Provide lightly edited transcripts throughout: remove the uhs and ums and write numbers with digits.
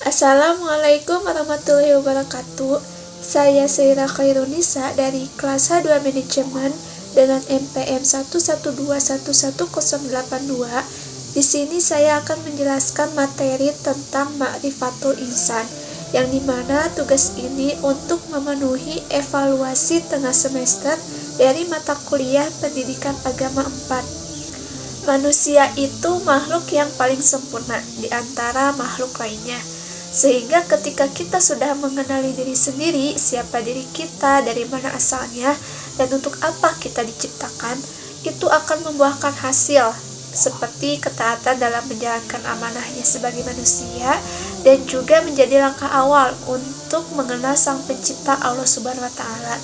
Assalamualaikum warahmatullahi wabarakatuh. Saya Saira Khairunisa dari kelas H2 Manajemen dengan NPM 112111082. Di sini saya akan menjelaskan materi tentang Ma'rifatul Insan, yang dimana tugas ini untuk memenuhi evaluasi tengah semester dari mata kuliah Pendidikan Agama 4. Manusia itu makhluk yang paling sempurna di antara makhluk lainnya. Sehingga ketika kita sudah mengenali diri sendiri, siapa diri kita, dari mana asalnya, dan untuk apa kita diciptakan, itu akan membuahkan hasil seperti ketaatan dalam menjalankan amanahnya sebagai manusia, dan juga menjadi langkah awal untuk mengenal Sang Pencipta Allah Subhanahu wa Ta'ala.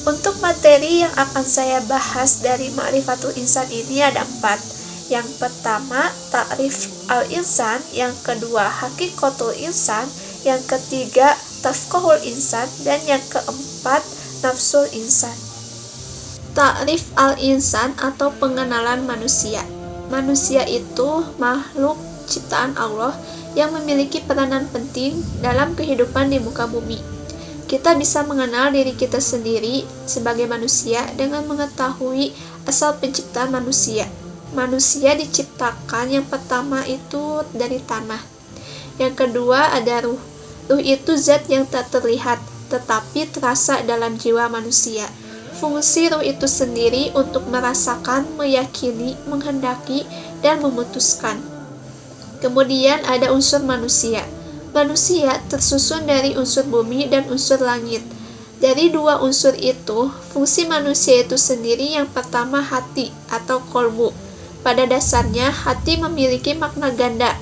Untuk materi yang akan saya bahas dari Ma'rifatul Insan ini ada 4. Yang pertama, ta'rif al-insan, yang kedua, hakikatul insan, yang ketiga, tafqahul insan, dan yang keempat, nafsul insan. Ta'rif al-insan atau pengenalan manusia. Manusia itu makhluk ciptaan Allah yang memiliki peranan penting dalam kehidupan di muka bumi. Kita bisa mengenal diri kita sendiri sebagai manusia dengan mengetahui asal penciptaan manusia. Manusia diciptakan yang pertama itu dari tanah. Yang kedua ada ruh. Ruh itu zat yang tak terlihat, tetapi terasa dalam jiwa manusia. Fungsi ruh itu sendiri untuk merasakan, meyakini, menghendaki, dan memutuskan. Kemudian ada unsur manusia. Manusia tersusun dari unsur bumi dan unsur langit. Dari dua unsur itu, fungsi manusia itu sendiri yang pertama hati atau kolbu. Pada dasarnya, hati memiliki makna ganda.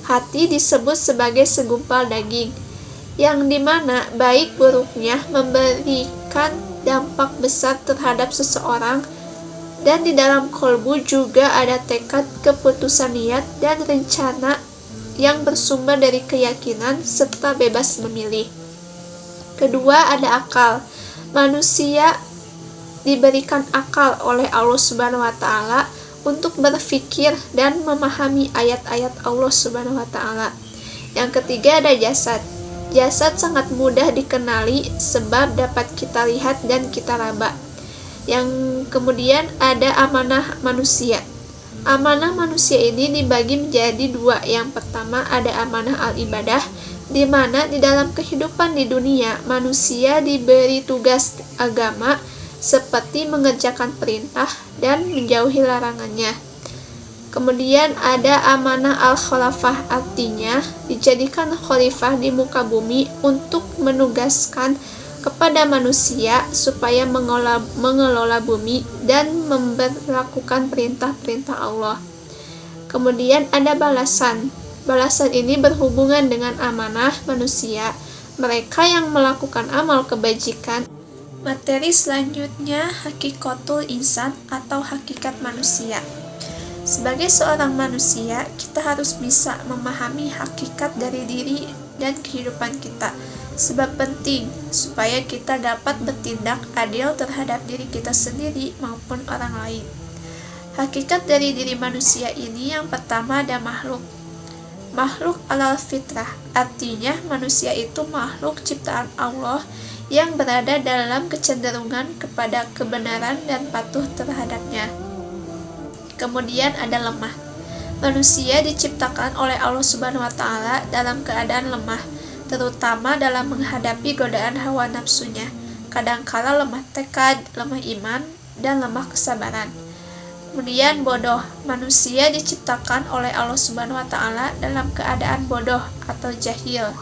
Hati disebut sebagai segumpal daging, yang dimana baik buruknya memberikan dampak besar terhadap seseorang, dan di dalam kolbu juga ada tekad, keputusan niat, dan rencana yang bersumber dari keyakinan serta bebas memilih. Kedua ada akal. Manusia diberikan akal oleh Allah Subhanahu wa Ta'ala untuk berpikir dan memahami ayat-ayat Allah Subhanahu wa Ta'ala. Yang ketiga ada jasad. Jasad sangat mudah dikenali sebab dapat kita lihat dan kita raba. Yang kemudian ada amanah manusia. Amanah manusia ini dibagi menjadi dua. Yang pertama ada amanah al-ibadah, di mana di dalam kehidupan di dunia manusia diberi tugas agama seperti mengerjakan perintah dan menjauhi larangannya. Kemudian ada amanah al-khalafah, artinya dijadikan khalifah di muka bumi untuk menugaskan kepada manusia supaya mengelola bumi dan memberlakukan perintah-perintah Allah. Kemudian ada balasan. Balasan ini berhubungan dengan amanah manusia, mereka yang melakukan amal kebajikan. Materi selanjutnya, hakikatul insan atau hakikat manusia. Sebagai seorang manusia, kita harus bisa memahami hakikat dari diri dan kehidupan kita. Sebab penting supaya kita dapat bertindak adil terhadap diri kita sendiri maupun orang lain. Hakikat dari diri manusia ini yang pertama ada makhluk. Makhluk alal fitrah, artinya manusia itu makhluk ciptaan Allah yang berada dalam kecenderungan kepada kebenaran dan patuh terhadapnya. Kemudian ada lemah. Manusia diciptakan oleh Allah Subhanahu wa Ta'ala dalam keadaan lemah, terutama dalam menghadapi godaan hawa nafsunya. Kadangkala lemah tekad, lemah iman, dan lemah kesabaran. Kemudian bodoh. Manusia diciptakan oleh Allah Subhanahu wa Ta'ala dalam keadaan bodoh atau jahil.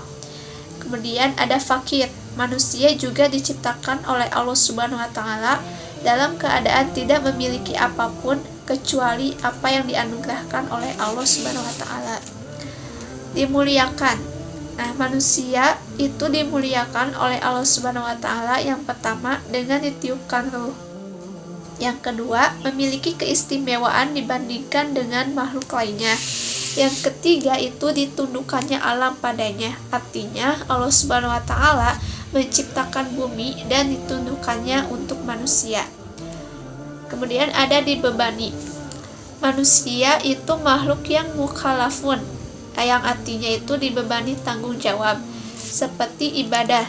Kemudian ada fakir. Manusia juga diciptakan oleh Allah Subhanahu wa Ta'ala dalam keadaan tidak memiliki apapun kecuali apa yang dianugerahkan oleh Allah Subhanahu wa Ta'ala. Dimuliakan. Nah, manusia itu dimuliakan oleh Allah Subhanahu wa Ta'ala yang pertama dengan ditiupkan ruh. Yang kedua, memiliki keistimewaan dibandingkan dengan makhluk lainnya. Yang ketiga itu ditundukkannya alam padanya. Artinya Allah Subhanahu wa Ta'ala menciptakan bumi dan ditundukkannya untuk manusia. Kemudian ada dibebani. Manusia itu makhluk yang mukhalafun. yang artinya itu dibebani tanggung jawab, seperti ibadah,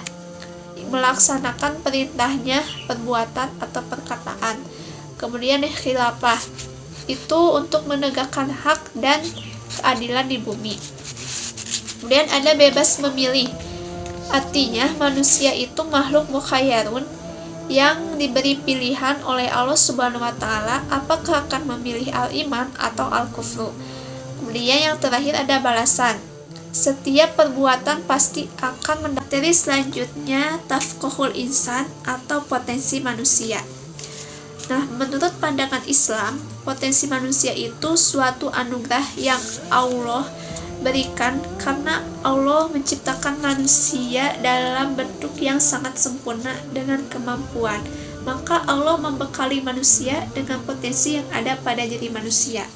melaksanakan perintahnya, perbuatan atau perkataan. Kemudian khilafah itu untuk menegakkan hak dan keadilan di bumi. Kemudian ada bebas memilih, artinya manusia itu makhluk mukhayyarun yang diberi pilihan oleh Allah Subhanahu wa taala apakah akan memilih al-iman atau al-kufru. Kemudian yang terakhir ada balasan. Setiap perbuatan pasti akan mendapat. Materi selanjutnya tafqahul insan atau potensi manusia. Nah, menurut pandangan Islam, potensi manusia itu suatu anugerah yang Allah berikan karena Allah menciptakan manusia dalam bentuk yang sangat sempurna dengan kemampuan. Maka Allah membekali manusia dengan potensi yang ada pada diri manusia.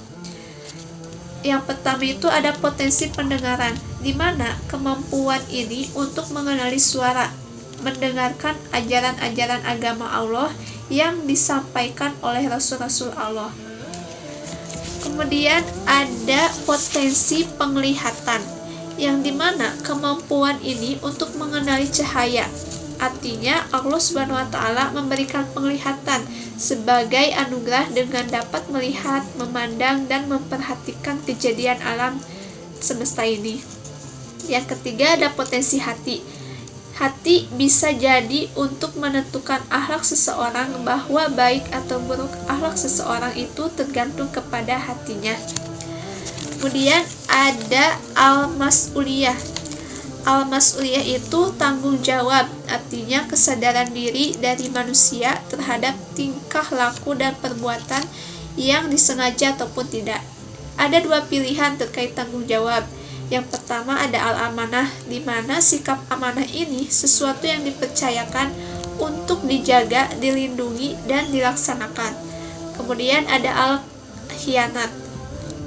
Yang pertama itu ada potensi pendengaran, di mana kemampuan ini untuk mengenali suara, mendengarkan ajaran-ajaran agama Allah yang disampaikan oleh Rasul-Rasul Allah. Kemudian ada potensi penglihatan, yang dimana kemampuan ini untuk mengenali cahaya. Artinya Allah Subhanahu wa taala memberikan penglihatan sebagai anugerah dengan dapat melihat, memandang, dan memperhatikan kejadian alam semesta ini. Yang ketiga ada potensi hati. Hati bisa jadi untuk menentukan akhlak seseorang, bahwa baik atau buruk akhlak seseorang itu tergantung kepada hatinya. Kemudian ada al-mas'uliyah. Al-mas'uliyah itu tanggung jawab, artinya kesadaran diri dari manusia terhadap tingkah laku dan perbuatan yang disengaja ataupun tidak. Ada dua pilihan terkait tanggung jawab. Yang pertama ada al-amanah, di mana sikap amanah ini sesuatu yang dipercayakan untuk dijaga, dilindungi, dan dilaksanakan. Kemudian ada al-khianat.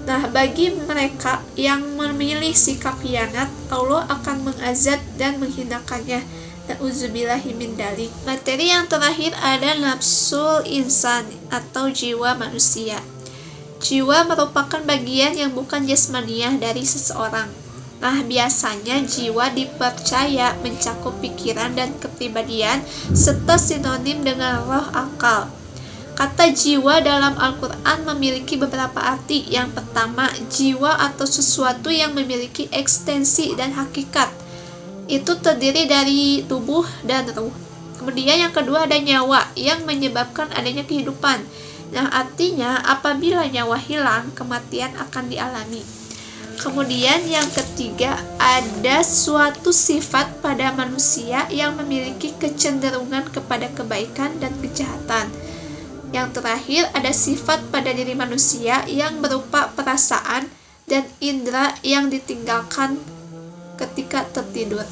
Nah, bagi mereka yang memilih sikap khianat, Allah akan mengazab dan menghinakannya. Na'udzubillahi min dzalik. Materi yang terakhir ada nafsul insan atau jiwa manusia. Jiwa merupakan bagian yang bukan jasmaniah dari seseorang. Nah, biasanya jiwa dipercaya mencakup pikiran dan kepribadian serta sinonim dengan roh, akal. Kata jiwa dalam Al-Quran memiliki beberapa arti. Yang pertama, jiwa atau sesuatu yang memiliki ekstensi dan hakikat. Itu terdiri dari tubuh dan ruh. Kemudian yang kedua ada nyawa yang menyebabkan adanya kehidupan. Nah, artinya apabila nyawa hilang, kematian akan dialami. Kemudian yang ketiga ada suatu sifat pada manusia yang memiliki kecenderungan kepada kebaikan dan kejahatan. Yang terakhir ada sifat pada diri manusia yang berupa perasaan dan indera yang ditinggalkan ketika tertidur.